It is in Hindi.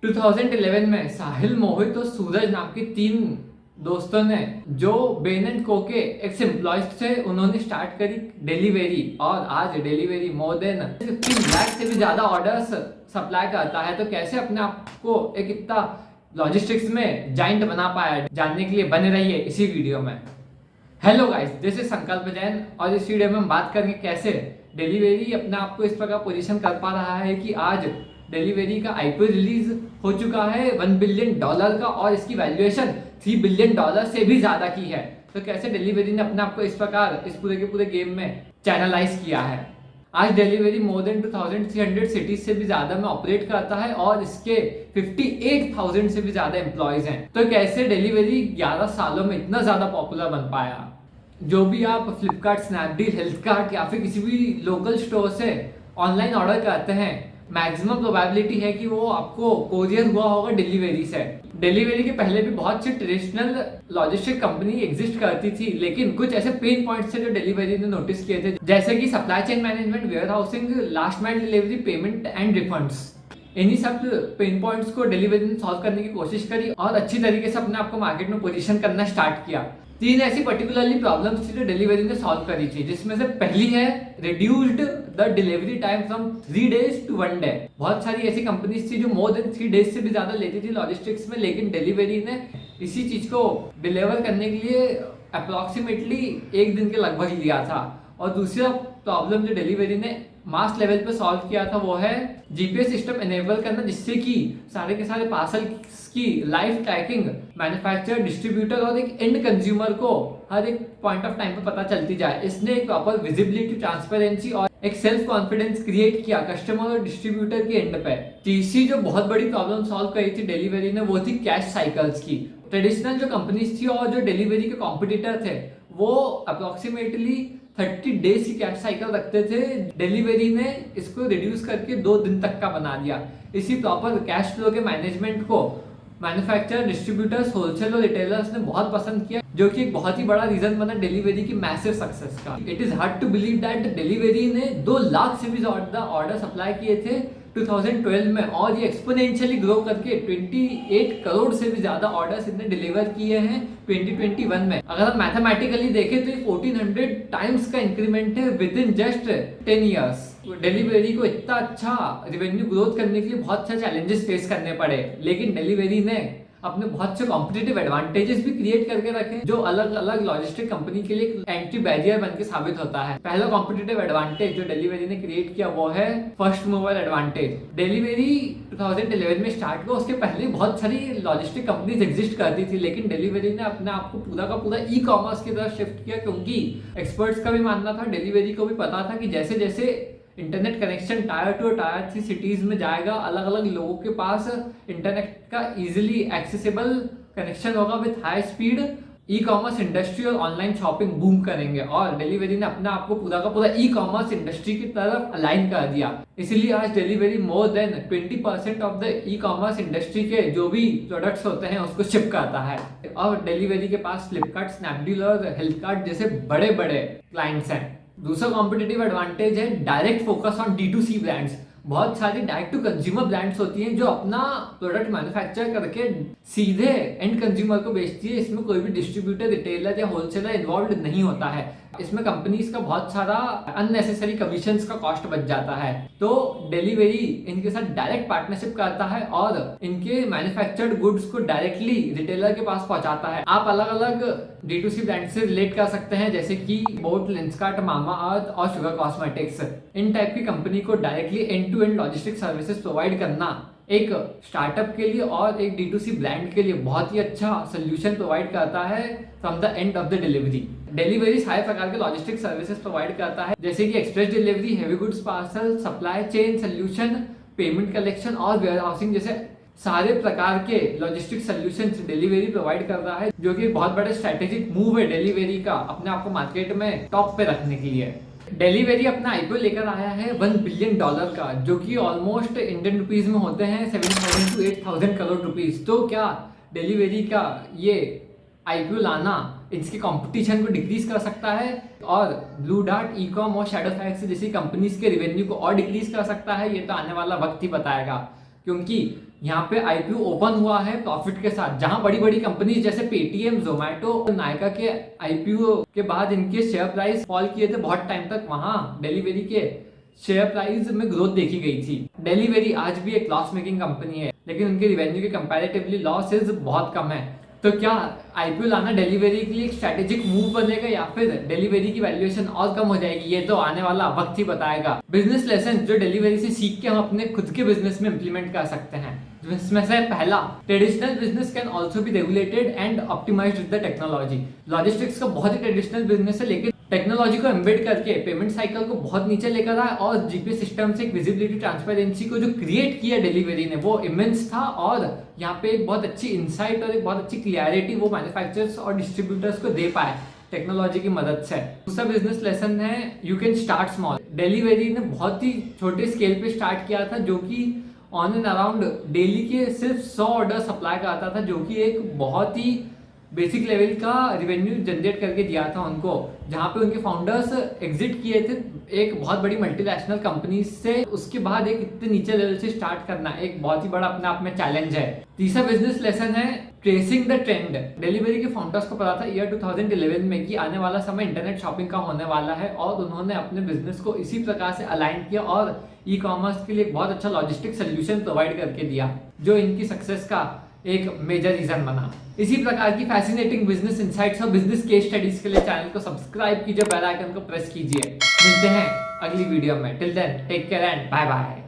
2011 में साहिल, मोहित और सूरज नाम के 3 दोस्तों ने, जो बेन एंड को के एक्स एम्प्लॉयज थे, उन्होंने स्टार्ट करी डिलीवरी। और आज डिलीवरी मोर देन 15 लाख से भी ज्यादा ऑर्डर्स सप्लाई करता है। तो कैसे अपने आप को एक इतना लॉजिस्टिक्स में जाइंट बना पाया, जानने के लिए बने रहिए इसी वीडियो में। हेलो गाइस, दिस इज संकल्प जैन और इस वीडियो में हम बात करेंगे कैसे डिलीवरी अपने आप को इस प्रकार पोजीशन कर पा रहा है कि आज डिलीवरी का आईपीओ रिलीज हो चुका है $1 बिलियन का, और इसकी वैल्यूएशन $3 बिलियन से भी ज्यादा की है। तो कैसे डिलीवरी ने अपने आप को इस प्रकार इस पूरे के पूरे गेम में चैनलाइज किया है। आज डिलीवरी मोर देन 2300 सिटीज से भी ज्यादा में ऑपरेट करता है और इसके 58,000 से भी ज्यादा एम्प्लॉयज हैं। तो कैसे डिलीवरी 11 सालों में इतना ज्यादा पॉपुलर बन पाया। जो भी आप फ्लिपकार्ट, स्नैपडील, हेल्थकार्ट या फिर किसी भी लोकल स्टोर से ऑनलाइन ऑर्डर करते हैं, मैक्सिमम प्रोबेबिलिटी है कि वो आपको कोरियर हुआ होगा डिलीवरी से। डिलीवरी के पहले भी बहुत सी ट्रेडिशनल लॉजिस्टिक कंपनी एग्जिस्ट करती थी, लेकिन कुछ ऐसे पेन पॉइंट्स थे जो डिलीवरी ने नोटिस किए थे, जैसे कि supply chain management, warehousing, last mile delivery, payment and refunds. इन्हीं सब पेन पॉइंट्स को डिलीवरी ने सॉल्व करने की कोशिश करी और अच्छी तरीके से अपने आपको मार्केट में पोजीशन करना स्टार्ट किया। 3 ऐसी पर्टिकुलरली प्रॉब्लम्स थी जो डिलीवरी ने सॉल्व करी थी, जिसमें से पहली है reduced the delivery time from 3 days to 1 day। बहुत सारी ऐसी कंपनीज थी जो मोर देन 3 days से भी ज्यादा लेती थी लॉजिस्टिक्स में, लेकिन डिलीवरी ने इसी चीज को डिलीवर करने के लिए अप्रोक्सीमेटली 1 दिन के लगभग लिया था। और दूसरा प्रॉब्लम जो डिलीवरी ने मास लेवल पे सॉल्व किया था वो है जीपीएस सिस्टम एनेबल करना, जिससे कि सारे के सारे पार्सल की लाइव ट्रैकिंग मैन्युफैक्चरर, डिस्ट्रीब्यूटर और एक एंड कंज्यूमर को हर एक पॉइंट ऑफ टाइम पे पता चलती जाए। इसने एक प्रॉपर विजिबिलिटी, ट्रांसपेरेंसी और एक सेल्फ कॉन्फिडेंस क्रिएट किया कस्टमर और डिस्ट्रीब्यूटर के एंड पे। तीसरी जो बहुत बड़ी प्रॉब्लम सॉल्व करी थी डिलीवरी ने, वो थी कैश साइकिल्स की। ट्रेडिशनल जो कंपनीज थी और जो डिलीवरी के कॉम्पिटिटर थे, वो अप्रोक्सीमेटली 30 डेज की कैश साइकिल रखते थे। डिलीवरी ने इसको रिड्यूस करके 2 दिन तक का बना दिया। इसी प्रॉपर कैश फ्लो के मैनेजमेंट को मैन्युफैक्चरर, डिस्ट्रीब्यूटर्स, होलसेल और रिटेलर्स ने बहुत पसंद किया, जो कि एक बहुत ही बड़ा रीजन बना डिलीवरी की मैसिव सक्सेस का। It is hard to believe that Delhivery ने 2 लाख से भी ज्यादा ऑर्डर सप्लाई किए थे 2012 में, और ये एक्सपोनेंशियली ग्रो करके 28 करोड़ से भी ज्यादा ऑर्डर्स इतने डिलीवर किए हैं 2021 में। अगर हम मैथमेटिकली देखें तो ये 1400 टाइम्स का इंक्रीमेंट है with in just 10 years. Delivery को इतना अच्छा रेवेन्यू ग्रोथ करने के लिए बहुत से चैलेंजेस फेस करने पड़े, लेकिन डिलीवरी ने अपने बहुत से कॉम्पिटिटिव एडवांटेजेस भी क्रिएट करके रखे, जो अलग अलग लॉजिस्टिक कंपनी के लिए एंट्री बैरियर बनके साबित होता है। पहला कॉम्पिटिटिव एडवांटेज जो डिलीवरी ने क्रिएट किया वो है फर्स्ट मूवर एडवांटेज। डिलीवरी 2011 में स्टार्ट हुआ, उसके पहले बहुत सारी लॉजिस्टिक कंपनीज एग्जिस्ट करती थी, लेकिन डिलीवरी ने अपने आप को पूरा का पूरा ई कॉमर्स की तरफ शिफ्ट किया, क्योंकि एक्सपर्ट्स का भी मानना था, डिलीवरी को भी पता था कि जैसे जैसे इंटरनेट कनेक्शन टायर 2 और टायर 3 सिटीज में जाएगा, अलग अलग लोगों के पास इंटरनेट का इजीली एक्सेसिबल कनेक्शन होगा with high speed, e commerce industry और ऑनलाइन शॉपिंग बूम करेंगे। और डिलीवरी ने अपने आप को पूरा का पूरा ई कॉमर्स इंडस्ट्री की तरफ अलाइन कर दिया। इसलिए आज delivery more than 20% of the e commerce industry के जो भी प्रोडक्ट्स होते हैं उसको शिप करता है। और डिलीवरी के पास फ्लिपकार्ट, स्नैपडील और हेल्थकार्ट जैसे बड़े बड़े क्लाइंट्स हैं। दूसरा कॉम्पिटिटिव एडवांटेज है direct focus on D2C brands. बहुत सारी डायरेक्ट टू कंज्यूमर ब्रांड्स होती हैं जो अपना प्रोडक्ट मैन्युफैक्चर करके सीधे एंड कंज्यूमर को बेचती है। इसमें कोई भी डिस्ट्रीब्यूटर, रिटेलर या होलसेलर इन्वॉल्व नहीं होता है। इसमें कंपनीज का बहुत सारा अननेसेसरी कमीशंस का कॉस्ट बच जाता है। तो डिलीवरी इनके साथ डायरेक्ट पार्टनरशिप करता है और इनके मैन्युफैक्चर्ड गुड्स को डायरेक्टली रिटेलर के पास पहुंचाता है। आप अलग अलग D2C ब्रांड से रिलेट कर सकते हैं, जैसे कि बोट, लेंसकार्ट, मामाअर्थ और शुगर कॉस्मेटिक्स। इन टाइप की कंपनी को directly end to end logistic services provide करना एक स्टार्टअप के लिए और एक D2C ब्रांड के लिए बहुत ही अच्छा सोल्यूशन प्रोवाइड करता है from the end of the delivery. Delivery सारे प्रकार के लॉजिस्टिक सर्विसेज प्रोवाइड करता है, जैसे कि express delivery, heavy goods parcel, supply chain solution, payment collection और वेयर हाउसिंग जैसे सारे प्रकार के लॉजिस्टिक सोल्यूशंस डिलीवरी प्रोवाइड कर रहा है, जो कि बहुत बड़ा स्ट्रेटेजिक मूव है डिलीवरी का अपने आप को मार्केट में टॉप पे रखने के लिए। डिलीवरी अपना आईपीओ लेकर आया है $1 बिलियन का, जो कि ऑलमोस्ट इंडियन रुपीज में होते हैं 7,000 to 8,000 करोड़ रुपीज। तो क्या डिलीवरी का ये आईपीओ लाना इसके कंपटीशन को डिक्रीज कर सकता है और ब्लू डार्ट, ई-कॉम और शैडोफैक्स जैसी कंपनीज के रेवेन्यू को और डिक्रीज कर सकता है? ये तो आने वाला वक्त ही बताएगा, क्योंकि यहाँ पे आईपीओ ओपन हुआ है प्रॉफिट के साथ, जहां बड़ी बड़ी कंपनी जैसे पेटीएम, जोमेटो, नायका के आईपीओ के बाद इनके शेयर प्राइस फॉल किए थे बहुत टाइम तक, वहां डिलीवरी के शेयर प्राइस में ग्रोथ देखी गई थी। डिलीवरी आज भी एक लॉस मेकिंग कंपनी है, लेकिन उनके रिवेन्यू के कंपैरेटिवली लॉसेस बहुत कम है। तो क्या आईपीओ लाना डिलीवरी के लिए एक स्ट्रेटेजिक मूव बनेगा या फिर डिलीवरी की वैल्यूएशन और कम हो जाएगी, ये तो आने वाला वक्त ही बताएगा। बिजनेस लेसन जो डिलीवरी से सीख के हम अपने खुद के बिजनेस में इंप्लीमेंट कर सकते हैं, जिसमें से पहला, traditional business can also be regulated and optimised with the technology. Logistics का बहुत ही ट्रेडिशनल बिजनेस है, लेकिन टेक्नोलॉजी को एम्बेड करके पेमेंट साइकिल को बहुत नीचे लेकर आए और जीपीएस सिस्टम से एक विजिबिलिटी, ट्रांसपेरेंसी को जो क्रिएट किया डिलीवरी ने, वो इमेंस था। और यहाँ पे एक बहुत अच्छी इंसाइट और एक बहुत अच्छी क्लियरिटी वो मैन्युफैक्चरर्स और डिस्ट्रीब्यूटर्स को दे पाए टेक्नोलॉजी की मदद से। दूसरा बिजनेस लेसन है, you can start small. Delivery ने बहुत ही छोटे स्केल पे स्टार्ट किया था, जो कि ऑन एंड अराउंड डेली के सिर्फ 100 ऑर्डर सप्लाई करता था, जो कि एक बहुत ही बेसिक लेवल का रिवेन्यू जनरेट करके दिया था उनको। जहाँ पे उनके फाउंडर्स एग्जिट किए थे एक बहुत बड़ी मल्टीनेशनल कंपनी से, उसके बाद एक इतने नीचे लेवल से स्टार्ट करना एक बहुत ही बड़ा अपने आप में चैलेंज है। तीसरा बिजनेस लेसन है, ट्रेसिंग द ट्रेंड। डिलीवरी के फाउंडर्स को पता था ईयर 2011 में कि आने वाला समय इंटरनेट शॉपिंग का होने वाला है, और उन्होंने अपने बिजनेस को इसी प्रकार से अलाइन किया और ई कॉमर्स के लिए एक बहुत अच्छा लॉजिस्टिक सोल्यूशन प्रोवाइड करके दिया, जो इनकी सक्सेस का एक मेजर रीजन बना। इसी प्रकार की फैसिनेटिंग बिजनेस इनसाइट्स और बिजनेस केस स्टडीज के लिए चैनल को सब्सक्राइब कीजिए, बेल आइकन को प्रेस कीजिए। मिलते हैं अगली वीडियो में। Till then take care and bye bye.